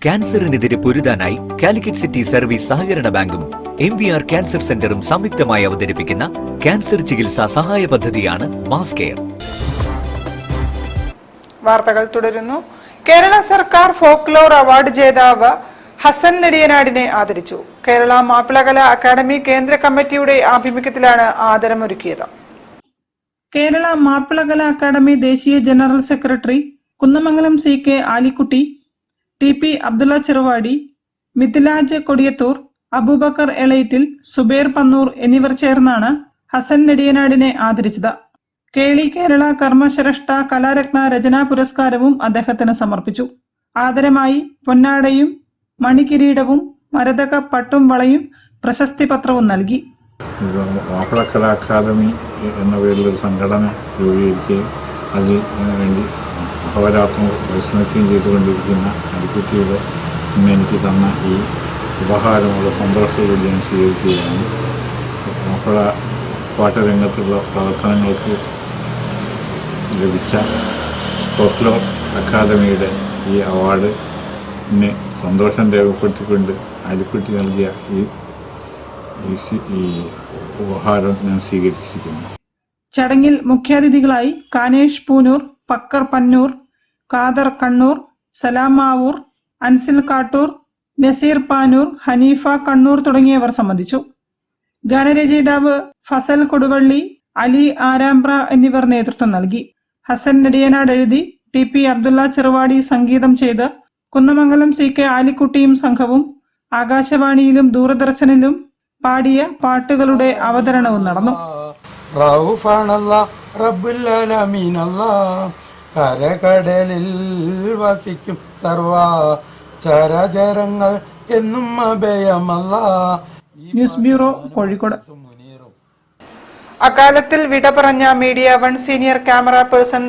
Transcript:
ക്യാൻസറിനെതിരെ പൊരുതാനായി Calicut city service സഹകരണ ബാങ്കും MVR cancer സെന്ററും സംയുക്തമായി അവതരിപ്പിക്കുന്ന ക്യാൻസർ ചികിത്സാ സഹായ പദ്ധതിയാണ് മാസ് കെയർ. വാർത്തകൾ തുടരുന്നു. കേരള സർക്കാർ ഫോക്ലോർ അവാർഡ് ജേതാവ് ഹസൻ നെടിയനാടിനെ ആദരിച്ചു. കേരള മാപ്പിളകല അക്കാദമി കേന്ദ്ര കമ്മിറ്റിയുടെ ആഭിമുഖ്യത്തിലാണ് ആദരമൊരുക്കിയത്. കേരള മാപ്പിളകല അക്കാദമി ദേശീയ general secretary Kunnamangalam CK Alikutty, TP Abdulla Cheruvadi, Mithilaj Kodiyathur, Aboobacker Elayittil, Zubair Pannur എന്നിവർ ചേർന്നാണ് ഹസൻ നെടിയനാടിനെ ആദരിച്ചത്. കേളി കേരള കർമ്മശ്രേഷ്ഠ കലാരത്ന രചനാ പുരസ്കാരവും അദ്ദേഹത്തിന് സമർപ്പിച്ചു. ആദരമായി പൊന്നാടയും മണികിരീടവും മരതക പട്ടും വളയും പ്രശസ്തി പത്രവും നൽകി. മാപ്പിളകലാ അക്കാദമി എന്ന പേരിലൊരു സംഘടന രൂപീകരിക്കുകയും അതിൽ വേണ്ടി അഹോരാത്രം പരിശ്രമിക്കുകയും ചെയ്തുകൊണ്ടിരിക്കുന്ന അരിക്കുട്ടിയുടെ ഇന്ന് എനിക്ക് തന്ന ഈ ഉപഹാരമുള്ള സന്തോഷത്തോടുകൂടി ഞാൻ സ്വീകരിക്കുകയാണ്. മാപ്പിള പാട്ടുരംഗത്തുള്ള പ്രവർത്തനങ്ങൾക്ക് ലഭിച്ച ഫോക്ലോർ അക്കാദമിയുടെ ഈ അവാർഡിന് സന്തോഷം രേഖപ്പെടുത്തിക്കൊണ്ട് അരിക്കുട്ടി നൽകിയ ഈ ഉപഹാരം ഞാൻ സ്വീകരിച്ചിരിക്കുന്നു. ചടങ്ങിൽ മുഖ്യാതിഥികളായി കാനേഷ് പൂനൂർ, പക്കർ പന്നൂർ, ഖാദർ കണ്ണൂർ, സലാം മാവൂർ, അൻസിൽ കാട്ടൂർ, നസീർ പാനൂർ, ഹനീഫ കണ്ണൂർ തുടങ്ങിയവർ സംബന്ധിച്ചു. ഗാനരചയിതാവ് ഫസൽ കൊടുവള്ളി, അലി ആരാമ്പ്ര എന്നിവർ നേതൃത്വം നൽകി. ഹസൻ നെടിയനാട് എഴുതി TP അബ്ദുള്ള ചെറുവാടി സംഗീതം ചെയ്ത് കുന്നമംഗലം CK ആലിക്കുട്ടിയും സംഘവും ആകാശവാണിയിലും ദൂരദർശനിലും പാടിയ പാട്ടുകളുടെ അവതരണവും നടന്നു. കരകടലിൽ വസിക്കും സർവ ചരചരങ്ങൾ എന്നും അഭയമല്ല. News bureau, Kozhikode. അകാലത്തിൽ വിട പറഞ്ഞ മീഡിയ 1 സീനിയർ ക്യാമറ പേഴ്സൺ